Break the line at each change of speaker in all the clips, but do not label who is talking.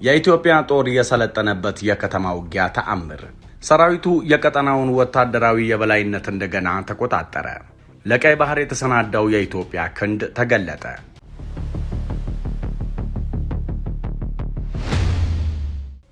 የኢትዮጵያ ጦር የሰለጠነበት የከተማ ውጊያ ተአምር። ሰራዊቱ የቀጠናውን ወታደራዊ የበላይነት እንደገና ተቆጣጠረ። ለቀይ ባህር የተሰናዳው የኢትዮጵያ ክንድ ተገለጠ።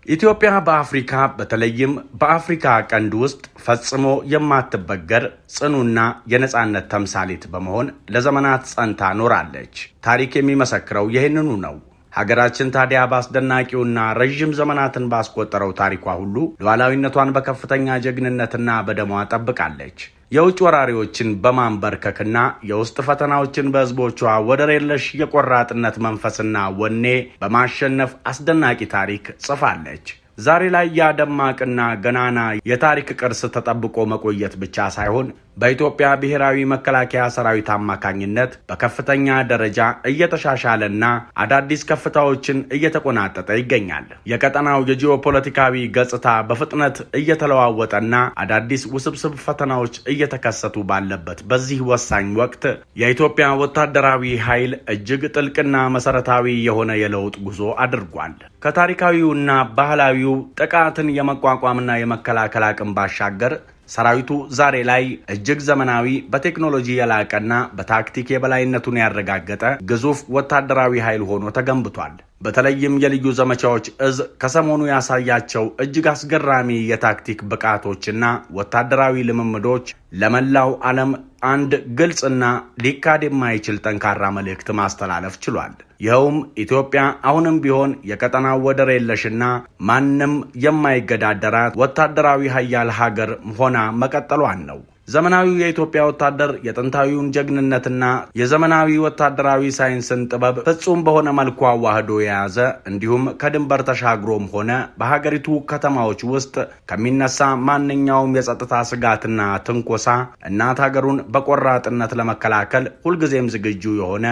ኢትዮጵያ በአፍሪካ በተለይም በአፍሪካ ቀንድ ውስጥ ፈጽሞ የማትበገር ጽኑና የነጻነት ተምሳሌት በመሆን ለዘመናት ጸንታ ኖራለች። ታሪክ የሚመሰክረው ይህንኑ ነው። ሀገራችን ታዲያ በአስደናቂውና ረዥም ዘመናትን ባስቆጠረው ታሪኳ ሁሉ ሉዓላዊነቷን በከፍተኛ ጀግንነትና በደሟ ጠብቃለች። የውጭ ወራሪዎችን በማንበርከክና የውስጥ ፈተናዎችን በሕዝቦቿ ወደር የለሽ የቆራጥነት መንፈስና ወኔ በማሸነፍ አስደናቂ ታሪክ ጽፋለች። ዛሬ ላይ ያ ደማቅና ገናና የታሪክ ቅርስ ተጠብቆ መቆየት ብቻ ሳይሆን በኢትዮጵያ ብሔራዊ መከላከያ ሰራዊት አማካኝነት በከፍተኛ ደረጃ እየተሻሻለና አዳዲስ ከፍታዎችን እየተቆናጠጠ ይገኛል። የቀጠናው የጂኦፖለቲካዊ ገጽታ በፍጥነት እየተለዋወጠና አዳዲስ ውስብስብ ፈተናዎች እየተከሰቱ ባለበት በዚህ ወሳኝ ወቅት የኢትዮጵያ ወታደራዊ ኃይል እጅግ ጥልቅና መሰረታዊ የሆነ የለውጥ ጉዞ አድርጓል። ከታሪካዊውና ባህላዊው ጥቃትን የመቋቋምና የመከላከል አቅም ባሻገር ሰራዊቱ ዛሬ ላይ እጅግ ዘመናዊ በቴክኖሎጂ የላቀና በታክቲክ የበላይነቱን ያረጋገጠ ግዙፍ ወታደራዊ ኃይል ሆኖ ተገንብቷል። በተለይም የልዩ ዘመቻዎች እዝ ከሰሞኑ ያሳያቸው እጅግ አስገራሚ የታክቲክ ብቃቶችና ወታደራዊ ልምምዶች ለመላው ዓለም አንድ ግልጽና ሊካድ የማይችል ጠንካራ መልእክት ማስተላለፍ ችሏል። ይኸውም ኢትዮጵያ አሁንም ቢሆን የቀጠናው ወደር የለሽና ማንም የማይገዳደራት ወታደራዊ ኃያል ሀገር ሆና መቀጠሏን ነው። ዘመናዊው የኢትዮጵያ ወታደር የጥንታዊውን ጀግንነትና የዘመናዊ ወታደራዊ ሳይንስን ጥበብ ፍጹም በሆነ መልኩ አዋህዶ የያዘ እንዲሁም ከድንበር ተሻግሮም ሆነ በሀገሪቱ ከተማዎች ውስጥ ከሚነሳ ማንኛውም የጸጥታ ስጋትና ትንኮሳ እናት ሀገሩን በቆራጥነት ለመከላከል ሁልጊዜም ዝግጁ የሆነ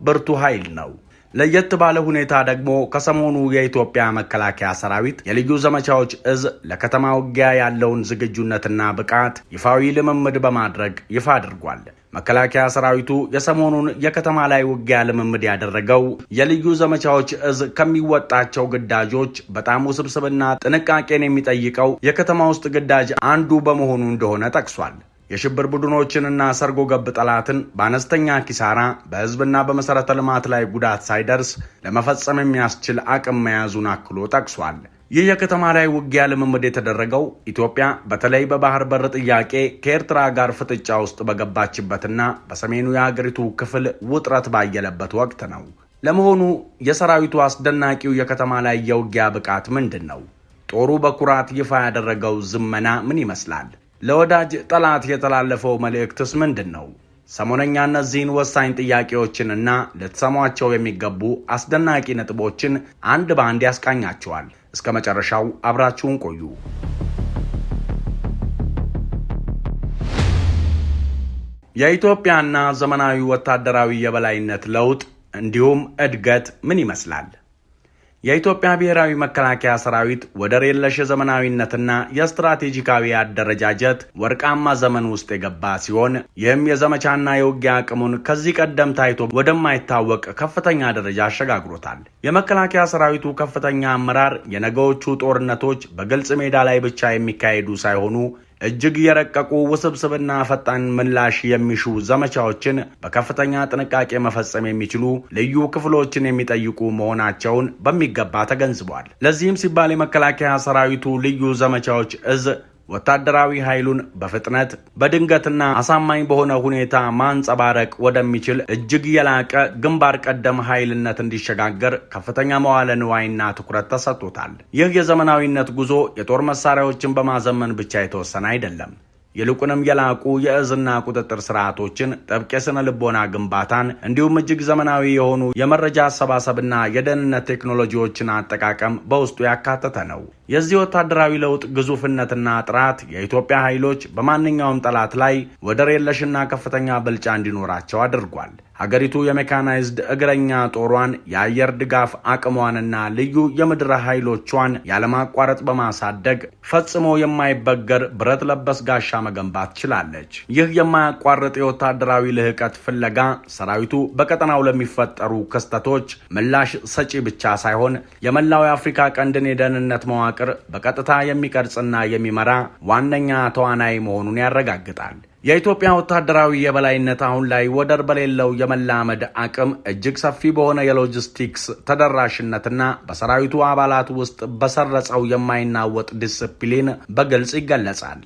ብርቱ ኃይል ነው። ለየት ባለ ሁኔታ ደግሞ ከሰሞኑ የኢትዮጵያ መከላከያ ሰራዊት የልዩ ዘመቻዎች እዝ ለከተማ ውጊያ ያለውን ዝግጁነትና ብቃት ይፋዊ ልምምድ በማድረግ ይፋ አድርጓል። መከላከያ ሰራዊቱ የሰሞኑን የከተማ ላይ ውጊያ ልምምድ ያደረገው የልዩ ዘመቻዎች እዝ ከሚወጣቸው ግዳጆች በጣም ውስብስብና ጥንቃቄን የሚጠይቀው የከተማ ውስጥ ግዳጅ አንዱ በመሆኑ እንደሆነ ጠቅሷል። የሽብር ቡድኖችንና ሰርጎ ገብ ጠላትን በአነስተኛ ኪሳራ በሕዝብና በመሠረተ ልማት ላይ ጉዳት ሳይደርስ ለመፈጸም የሚያስችል አቅም መያዙን አክሎ ጠቅሷል። ይህ የከተማ ላይ ውጊያ ልምምድ የተደረገው ኢትዮጵያ በተለይ በባህር በር ጥያቄ ከኤርትራ ጋር ፍጥጫ ውስጥ በገባችበትና በሰሜኑ የሀገሪቱ ክፍል ውጥረት ባየለበት ወቅት ነው። ለመሆኑ የሰራዊቱ አስደናቂው የከተማ ላይ የውጊያ ብቃት ምንድን ነው? ጦሩ በኩራት ይፋ ያደረገው ዝመና ምን ይመስላል? ለወዳጅ ጠላት የተላለፈው መልእክትስ ምንድን ነው? ሰሞነኛ እነዚህን ወሳኝ ጥያቄዎችንና ልትሰሟቸው የሚገቡ አስደናቂ ነጥቦችን አንድ በአንድ ያስቃኛቸዋል። እስከ መጨረሻው አብራችሁን ቆዩ። የኢትዮጵያና ዘመናዊ ወታደራዊ የበላይነት ለውጥ እንዲሁም እድገት ምን ይመስላል? የኢትዮጵያ ብሔራዊ መከላከያ ሰራዊት ወደር የለሽ የዘመናዊነትና የስትራቴጂካዊ አደረጃጀት ወርቃማ ዘመን ውስጥ የገባ ሲሆን ይህም የዘመቻና የውጊያ አቅሙን ከዚህ ቀደም ታይቶ ወደማይታወቅ ከፍተኛ ደረጃ አሸጋግሮታል። የመከላከያ ሰራዊቱ ከፍተኛ አመራር የነገዎቹ ጦርነቶች በግልጽ ሜዳ ላይ ብቻ የሚካሄዱ ሳይሆኑ እጅግ የረቀቁ ውስብስብና ፈጣን ምላሽ የሚሹ ዘመቻዎችን በከፍተኛ ጥንቃቄ መፈጸም የሚችሉ ልዩ ክፍሎችን የሚጠይቁ መሆናቸውን በሚገባ ተገንዝቧል። ለዚህም ሲባል የመከላከያ ሰራዊቱ ልዩ ዘመቻዎች እዝ ወታደራዊ ኃይሉን በፍጥነት በድንገትና አሳማኝ በሆነ ሁኔታ ማንጸባረቅ ወደሚችል እጅግ የላቀ ግንባር ቀደም ኃይልነት እንዲሸጋገር ከፍተኛ መዋለ ንዋይና ትኩረት ተሰጥቶታል። ይህ የዘመናዊነት ጉዞ የጦር መሳሪያዎችን በማዘመን ብቻ የተወሰነ አይደለም። ይልቁንም የላቁ የእዝና ቁጥጥር ስርዓቶችን፣ ጥብቅ የስነ ልቦና ግንባታን እንዲሁም እጅግ ዘመናዊ የሆኑ የመረጃ አሰባሰብና የደህንነት ቴክኖሎጂዎችን አጠቃቀም በውስጡ ያካተተ ነው። የዚህ ወታደራዊ ለውጥ ግዙፍነትና ጥራት የኢትዮጵያ ኃይሎች በማንኛውም ጠላት ላይ ወደር የለሽና ከፍተኛ ብልጫ እንዲኖራቸው አድርጓል። ሀገሪቱ የሜካናይዝድ እግረኛ ጦሯን፣ የአየር ድጋፍ አቅሟንና ልዩ የምድር ኃይሎቿን ያለማቋረጥ በማሳደግ ፈጽሞ የማይበገር ብረት ለበስ ጋሻ መገንባት ችላለች። ይህ የማያቋርጥ የወታደራዊ ልህቀት ፍለጋ ሰራዊቱ በቀጠናው ለሚፈጠሩ ክስተቶች ምላሽ ሰጪ ብቻ ሳይሆን የመላው የአፍሪካ ቀንድን የደህንነት መዋቅር በቀጥታ የሚቀርጽና የሚመራ ዋነኛ ተዋናይ መሆኑን ያረጋግጣል። የኢትዮጵያ ወታደራዊ የበላይነት አሁን ላይ ወደር በሌለው የመላመድ አቅም፣ እጅግ ሰፊ በሆነ የሎጂስቲክስ ተደራሽነትና በሰራዊቱ አባላት ውስጥ በሰረጸው የማይናወጥ ዲስፕሊን በግልጽ ይገለጻል።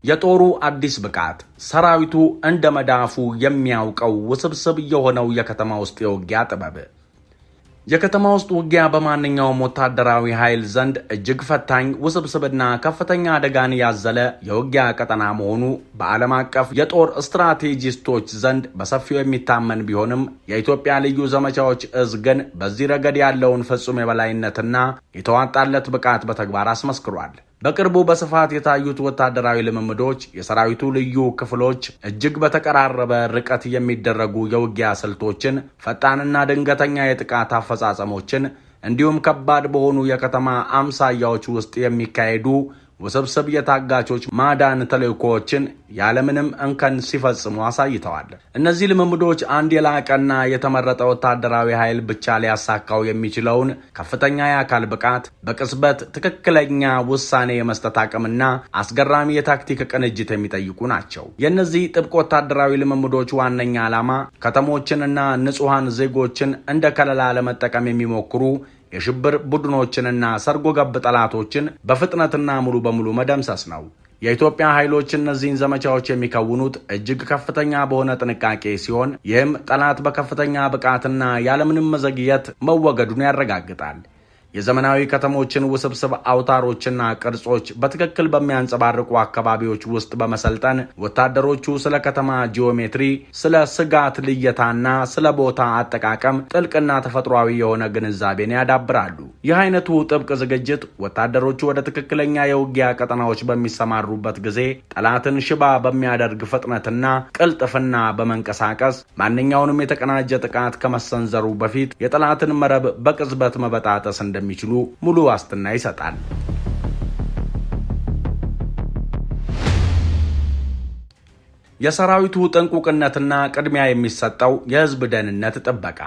የጦሩ አዲስ ብቃት፣ ሰራዊቱ እንደ መዳፉ የሚያውቀው ውስብስብ የሆነው የከተማ ውስጥ የውጊያ ጥበብ። የከተማ ውስጥ ውጊያ በማንኛውም ወታደራዊ ኃይል ዘንድ እጅግ ፈታኝ፣ ውስብስብና ከፍተኛ አደጋን ያዘለ የውጊያ ቀጠና መሆኑ በዓለም አቀፍ የጦር ስትራቴጂስቶች ዘንድ በሰፊው የሚታመን ቢሆንም የኢትዮጵያ ልዩ ዘመቻዎች እዝ ግን በዚህ ረገድ ያለውን ፍጹም የበላይነትና የተዋጣለት ብቃት በተግባር አስመስክሯል። በቅርቡ በስፋት የታዩት ወታደራዊ ልምምዶች የሰራዊቱ ልዩ ክፍሎች እጅግ በተቀራረበ ርቀት የሚደረጉ የውጊያ ስልቶችን፣ ፈጣንና ድንገተኛ የጥቃት አፈጻጸሞችን እንዲሁም ከባድ በሆኑ የከተማ አምሳያዎች ውስጥ የሚካሄዱ ውስብስብ የታጋቾች ማዳን ተልዕኮዎችን ያለምንም እንከን ሲፈጽሙ አሳይተዋል። እነዚህ ልምምዶች አንድ የላቀና የተመረጠ ወታደራዊ ኃይል ብቻ ሊያሳካው የሚችለውን ከፍተኛ የአካል ብቃት፣ በቅጽበት ትክክለኛ ውሳኔ የመስጠት አቅምና አስገራሚ የታክቲክ ቅንጅት የሚጠይቁ ናቸው። የእነዚህ ጥብቅ ወታደራዊ ልምምዶች ዋነኛ ዓላማ ከተሞችንና ንጹሐን ዜጎችን እንደ ከለላ ለመጠቀም የሚሞክሩ የሽብር ቡድኖችንና ሰርጎ ገብ ጠላቶችን በፍጥነትና ሙሉ በሙሉ መደምሰስ ነው። የኢትዮጵያ ኃይሎች እነዚህን ዘመቻዎች የሚከውኑት እጅግ ከፍተኛ በሆነ ጥንቃቄ ሲሆን ይህም ጠላት በከፍተኛ ብቃትና ያለምንም መዘግየት መወገዱን ያረጋግጣል። የዘመናዊ ከተሞችን ውስብስብ አውታሮችና ቅርጾች በትክክል በሚያንጸባርቁ አካባቢዎች ውስጥ በመሰልጠን ወታደሮቹ ስለ ከተማ ጂኦሜትሪ፣ ስለ ስጋት ልየታና ስለ ቦታ አጠቃቀም ጥልቅና ተፈጥሯዊ የሆነ ግንዛቤን ያዳብራሉ። ይህ አይነቱ ጥብቅ ዝግጅት ወታደሮቹ ወደ ትክክለኛ የውጊያ ቀጠናዎች በሚሰማሩበት ጊዜ ጠላትን ሽባ በሚያደርግ ፍጥነትና ቅልጥፍና በመንቀሳቀስ ማንኛውንም የተቀናጀ ጥቃት ከመሰንዘሩ በፊት የጠላትን መረብ በቅጽበት መበጣጠስ እንደሚችሉ ሙሉ ዋስትና ይሰጣል። የሰራዊቱ ጥንቁቅነትና ቅድሚያ የሚሰጠው የሕዝብ ደህንነት ጥበቃ።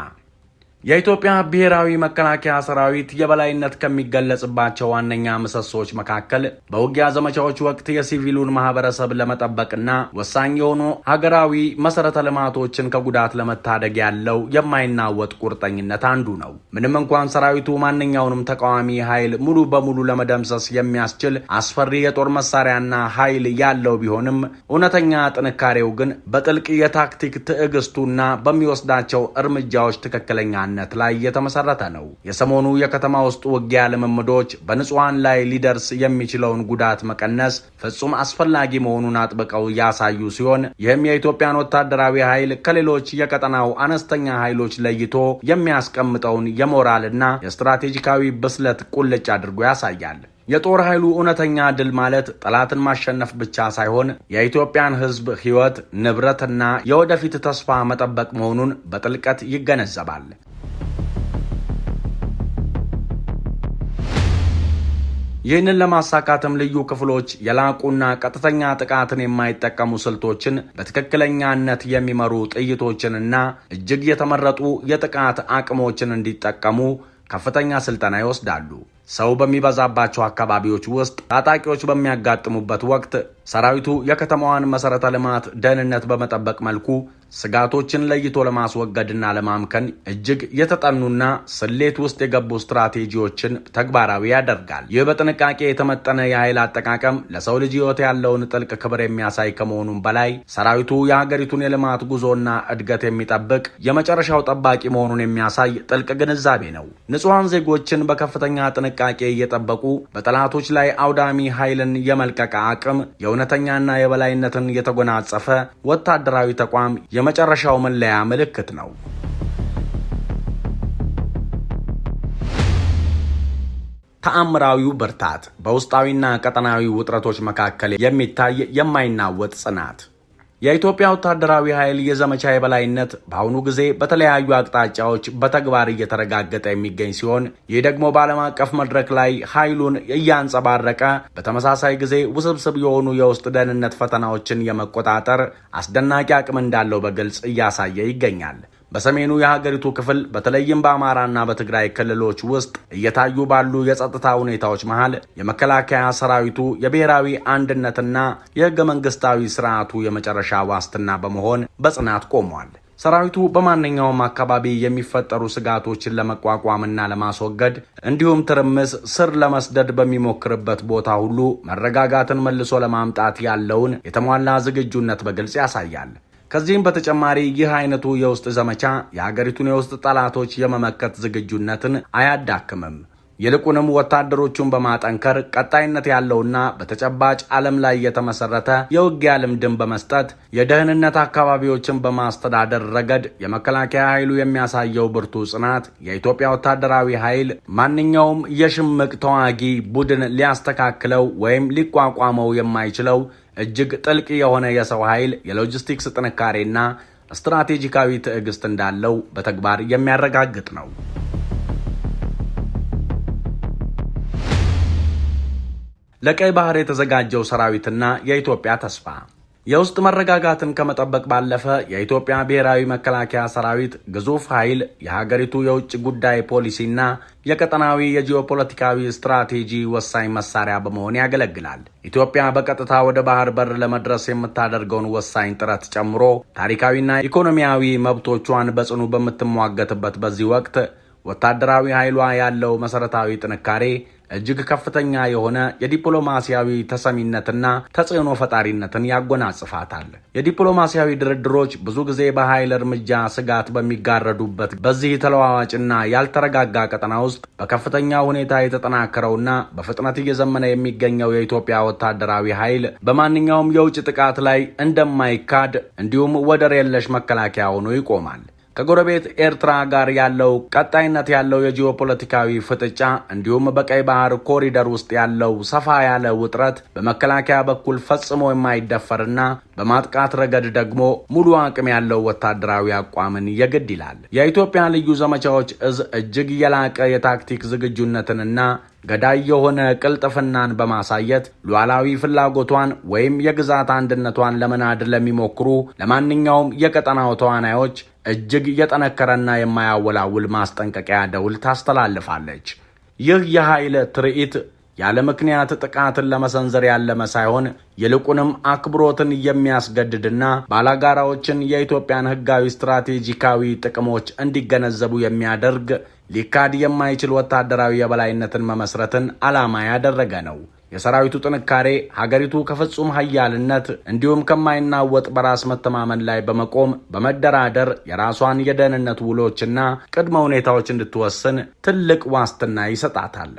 የኢትዮጵያ ብሔራዊ መከላከያ ሰራዊት የበላይነት ከሚገለጽባቸው ዋነኛ ምሰሶች መካከል በውጊያ ዘመቻዎች ወቅት የሲቪሉን ማህበረሰብ ለመጠበቅና ወሳኝ የሆኑ ሀገራዊ መሰረተ ልማቶችን ከጉዳት ለመታደግ ያለው የማይናወጥ ቁርጠኝነት አንዱ ነው። ምንም እንኳን ሰራዊቱ ማንኛውንም ተቃዋሚ ኃይል ሙሉ በሙሉ ለመደምሰስ የሚያስችል አስፈሪ የጦር መሳሪያና ኃይል ያለው ቢሆንም እውነተኛ ጥንካሬው ግን በጥልቅ የታክቲክ ትዕግስቱና በሚወስዳቸው እርምጃዎች ትክክለኛ ነት ላይ የተመሰረተ ነው። የሰሞኑ የከተማ ውስጥ ውጊያ ልምምዶች በንጹሃን ላይ ሊደርስ የሚችለውን ጉዳት መቀነስ ፍጹም አስፈላጊ መሆኑን አጥብቀው ያሳዩ ሲሆን ይህም የኢትዮጵያን ወታደራዊ ኃይል ከሌሎች የቀጠናው አነስተኛ ኃይሎች ለይቶ የሚያስቀምጠውን የሞራልና የስትራቴጂካዊ ብስለት ቁልጭ አድርጎ ያሳያል። የጦር ኃይሉ እውነተኛ ድል ማለት ጠላትን ማሸነፍ ብቻ ሳይሆን የኢትዮጵያን ሕዝብ ሕይወት፣ ንብረትና የወደፊት ተስፋ መጠበቅ መሆኑን በጥልቀት ይገነዘባል። ይህንን ለማሳካትም ልዩ ክፍሎች የላቁና ቀጥተኛ ጥቃትን የማይጠቀሙ ስልቶችን፣ በትክክለኛነት የሚመሩ ጥይቶችንና እጅግ የተመረጡ የጥቃት አቅሞችን እንዲጠቀሙ ከፍተኛ ስልጠና ይወስዳሉ። ሰው በሚበዛባቸው አካባቢዎች ውስጥ ታጣቂዎች በሚያጋጥሙበት ወቅት ሰራዊቱ የከተማዋን መሰረተ ልማት ደህንነት በመጠበቅ መልኩ ስጋቶችን ለይቶ ለማስወገድና ለማምከን እጅግ የተጠኑና ስሌት ውስጥ የገቡ ስትራቴጂዎችን ተግባራዊ ያደርጋል። ይህ በጥንቃቄ የተመጠነ የኃይል አጠቃቀም ለሰው ልጅ ሕይወት ያለውን ጥልቅ ክብር የሚያሳይ ከመሆኑም በላይ ሰራዊቱ የሀገሪቱን የልማት ጉዞና እድገት የሚጠብቅ የመጨረሻው ጠባቂ መሆኑን የሚያሳይ ጥልቅ ግንዛቤ ነው። ንጹሐን ዜጎችን በከፍተኛ ጥንቃቄ እየጠበቁ በጠላቶች ላይ አውዳሚ ኃይልን የመልቀቅ አቅም የእውነተኛና የበላይነትን የተጎናጸፈ ወታደራዊ ተቋም የመጨረሻው መለያ ምልክት ነው። ተአምራዊው ብርታት፣ በውስጣዊና ቀጠናዊ ውጥረቶች መካከል የሚታይ የማይናወጥ ጽናት። የኢትዮጵያ ወታደራዊ ኃይል የዘመቻ የበላይነት በአሁኑ ጊዜ በተለያዩ አቅጣጫዎች በተግባር እየተረጋገጠ የሚገኝ ሲሆን ይህ ደግሞ በዓለም አቀፍ መድረክ ላይ ኃይሉን እያንጸባረቀ በተመሳሳይ ጊዜ ውስብስብ የሆኑ የውስጥ ደህንነት ፈተናዎችን የመቆጣጠር አስደናቂ አቅም እንዳለው በግልጽ እያሳየ ይገኛል። በሰሜኑ የሀገሪቱ ክፍል በተለይም በአማራና በትግራይ ክልሎች ውስጥ እየታዩ ባሉ የጸጥታ ሁኔታዎች መሃል የመከላከያ ሰራዊቱ የብሔራዊ አንድነትና የህገ መንግስታዊ ስርዓቱ የመጨረሻ ዋስትና በመሆን በጽናት ቆሟል። ሰራዊቱ በማንኛውም አካባቢ የሚፈጠሩ ስጋቶችን ለመቋቋምና ለማስወገድ እንዲሁም ትርምስ ስር ለመስደድ በሚሞክርበት ቦታ ሁሉ መረጋጋትን መልሶ ለማምጣት ያለውን የተሟላ ዝግጁነት በግልጽ ያሳያል። ከዚህም በተጨማሪ ይህ አይነቱ የውስጥ ዘመቻ የሀገሪቱን የውስጥ ጠላቶች የመመከት ዝግጁነትን አያዳክምም። ይልቁንም ወታደሮቹን በማጠንከር ቀጣይነት ያለውና በተጨባጭ ዓለም ላይ የተመሰረተ የውጊያ ልምድን በመስጠት የደህንነት አካባቢዎችን በማስተዳደር ረገድ የመከላከያ ኃይሉ የሚያሳየው ብርቱ ጽናት የኢትዮጵያ ወታደራዊ ኃይል ማንኛውም የሽምቅ ተዋጊ ቡድን ሊያስተካክለው ወይም ሊቋቋመው የማይችለው እጅግ ጥልቅ የሆነ የሰው ኃይል፣ የሎጂስቲክስ ጥንካሬና ስትራቴጂካዊ ትዕግስት እንዳለው በተግባር የሚያረጋግጥ ነው። ለቀይ ባህር የተዘጋጀው ሰራዊትና የኢትዮጵያ ተስፋ። የውስጥ መረጋጋትን ከመጠበቅ ባለፈ የኢትዮጵያ ብሔራዊ መከላከያ ሰራዊት ግዙፍ ኃይል የሀገሪቱ የውጭ ጉዳይ ፖሊሲና የቀጠናዊ የጂኦፖለቲካዊ ስትራቴጂ ወሳኝ መሳሪያ በመሆን ያገለግላል። ኢትዮጵያ በቀጥታ ወደ ባህር በር ለመድረስ የምታደርገውን ወሳኝ ጥረት ጨምሮ ታሪካዊና ኢኮኖሚያዊ መብቶቿን በጽኑ በምትሟገትበት በዚህ ወቅት ወታደራዊ ኃይሏ ያለው መሰረታዊ ጥንካሬ እጅግ ከፍተኛ የሆነ የዲፕሎማሲያዊ ተሰሚነትና ተጽዕኖ ፈጣሪነትን ያጎናጽፋታል። የዲፕሎማሲያዊ ድርድሮች ብዙ ጊዜ በኃይል እርምጃ ስጋት በሚጋረዱበት በዚህ ተለዋዋጭና ያልተረጋጋ ቀጠና ውስጥ በከፍተኛ ሁኔታ የተጠናከረውና በፍጥነት እየዘመነ የሚገኘው የኢትዮጵያ ወታደራዊ ኃይል በማንኛውም የውጭ ጥቃት ላይ እንደማይካድ እንዲሁም ወደር የለሽ መከላከያ ሆኖ ይቆማል። ከጎረቤት ኤርትራ ጋር ያለው ቀጣይነት ያለው የጂኦፖለቲካዊ ፍጥጫ እንዲሁም በቀይ ባህር ኮሪደር ውስጥ ያለው ሰፋ ያለ ውጥረት በመከላከያ በኩል ፈጽሞ የማይደፈርና በማጥቃት ረገድ ደግሞ ሙሉ አቅም ያለው ወታደራዊ አቋምን የግድ ይላል። የኢትዮጵያ ልዩ ዘመቻዎች እዝ እጅግ የላቀ የታክቲክ ዝግጁነትንና ገዳይ የሆነ ቅልጥፍናን በማሳየት ሉዓላዊ ፍላጎቷን ወይም የግዛት አንድነቷን ለመናድ ለሚሞክሩ ለማንኛውም የቀጠናው ተዋናዮች እጅግ የጠነከረና የማያወላውል ማስጠንቀቂያ ደውል ታስተላልፋለች። ይህ የኃይል ትርኢት ያለ ምክንያት ጥቃትን ለመሰንዘር ያለመ ሳይሆን ይልቁንም አክብሮትን የሚያስገድድና ባላጋራዎችን የኢትዮጵያን ሕጋዊ ስትራቴጂካዊ ጥቅሞች እንዲገነዘቡ የሚያደርግ ሊካድ የማይችል ወታደራዊ የበላይነትን መመስረትን ዓላማ ያደረገ ነው። የሰራዊቱ ጥንካሬ ሀገሪቱ ከፍጹም ኃያልነት እንዲሁም ከማይናወጥ በራስ መተማመን ላይ በመቆም በመደራደር የራሷን የደህንነት ውሎችና ቅድመ ሁኔታዎች እንድትወስን ትልቅ ዋስትና ይሰጣታል።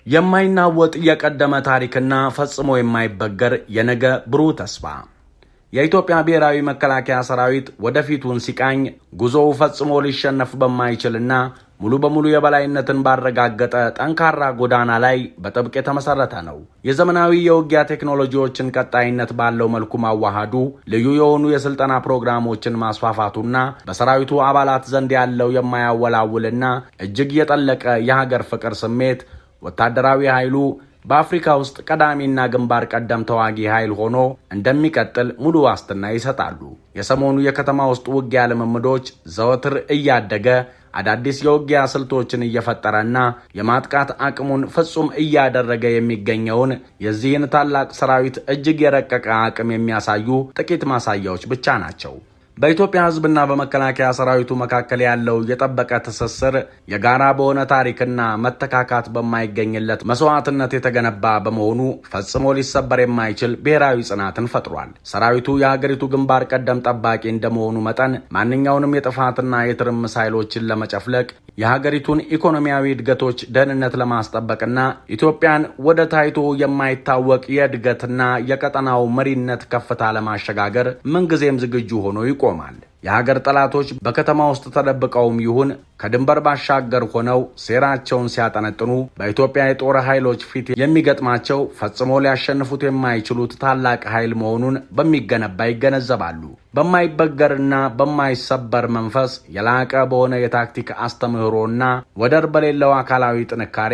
የማይናወጥ የቀደመ ታሪክና ፈጽሞ የማይበገር የነገ ብሩህ ተስፋ። የኢትዮጵያ ብሔራዊ መከላከያ ሰራዊት ወደፊቱን ሲቃኝ ጉዞው ፈጽሞ ሊሸነፍ በማይችልና ሙሉ በሙሉ የበላይነትን ባረጋገጠ ጠንካራ ጎዳና ላይ በጥብቅ የተመሰረተ ነው። የዘመናዊ የውጊያ ቴክኖሎጂዎችን ቀጣይነት ባለው መልኩ ማዋሃዱ፣ ልዩ የሆኑ የስልጠና ፕሮግራሞችን ማስፋፋቱና በሰራዊቱ አባላት ዘንድ ያለው የማያወላውልና እጅግ የጠለቀ የሀገር ፍቅር ስሜት ወታደራዊ ኃይሉ በአፍሪካ ውስጥ ቀዳሚና ግንባር ቀደም ተዋጊ ኃይል ሆኖ እንደሚቀጥል ሙሉ ዋስትና ይሰጣሉ። የሰሞኑ የከተማ ውስጥ ውጊያ ልምምዶች ዘወትር እያደገ አዳዲስ የውጊያ ስልቶችን እየፈጠረና የማጥቃት አቅሙን ፍጹም እያደረገ የሚገኘውን የዚህን ታላቅ ሰራዊት እጅግ የረቀቀ አቅም የሚያሳዩ ጥቂት ማሳያዎች ብቻ ናቸው። በኢትዮጵያ ሕዝብና በመከላከያ ሰራዊቱ መካከል ያለው የጠበቀ ትስስር የጋራ በሆነ ታሪክና መተካካት በማይገኝለት መስዋዕትነት የተገነባ በመሆኑ ፈጽሞ ሊሰበር የማይችል ብሔራዊ ጽናትን ፈጥሯል። ሰራዊቱ የሀገሪቱ ግንባር ቀደም ጠባቂ እንደመሆኑ መጠን ማንኛውንም የጥፋትና የትርምስ ኃይሎችን ለመጨፍለቅ የሀገሪቱን ኢኮኖሚያዊ እድገቶች ደህንነት ለማስጠበቅና ኢትዮጵያን ወደ ታይቶ የማይታወቅ የእድገትና የቀጠናው መሪነት ከፍታ ለማሸጋገር ምንጊዜም ዝግጁ ሆኖ ይቆማል። የሀገር ጠላቶች በከተማ ውስጥ ተደብቀውም ይሁን ከድንበር ባሻገር ሆነው ሴራቸውን ሲያጠነጥኑ በኢትዮጵያ የጦር ኃይሎች ፊት የሚገጥማቸው ፈጽሞ ሊያሸንፉት የማይችሉት ታላቅ ኃይል መሆኑን በሚገነባ ይገነዘባሉ። በማይበገርና በማይሰበር መንፈስ የላቀ በሆነ የታክቲክ አስተምህሮና ወደር በሌለው አካላዊ ጥንካሬ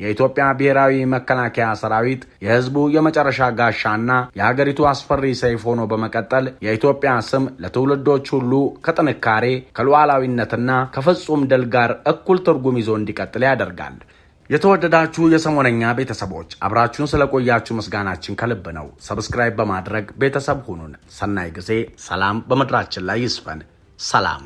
የኢትዮጵያ ብሔራዊ መከላከያ ሰራዊት የህዝቡ የመጨረሻ ጋሻና የሀገሪቱ አስፈሪ ሰይፍ ሆኖ በመቀጠል የኢትዮጵያ ስም ለትውልዶች ሁሉ ከጥንካሬ ከሉዓላዊነትና ከፍጹም ድል ጋር እኩል ትርጉም ይዞ እንዲቀጥል ያደርጋል። የተወደዳችሁ የሰሞነኛ ቤተሰቦች አብራችሁን ስለቆያችሁ ምስጋናችን ከልብ ነው። ሰብስክራይብ በማድረግ ቤተሰብ ሁኑን። ሰናይ ጊዜ። ሰላም በምድራችን ላይ ይስፈን። ሰላም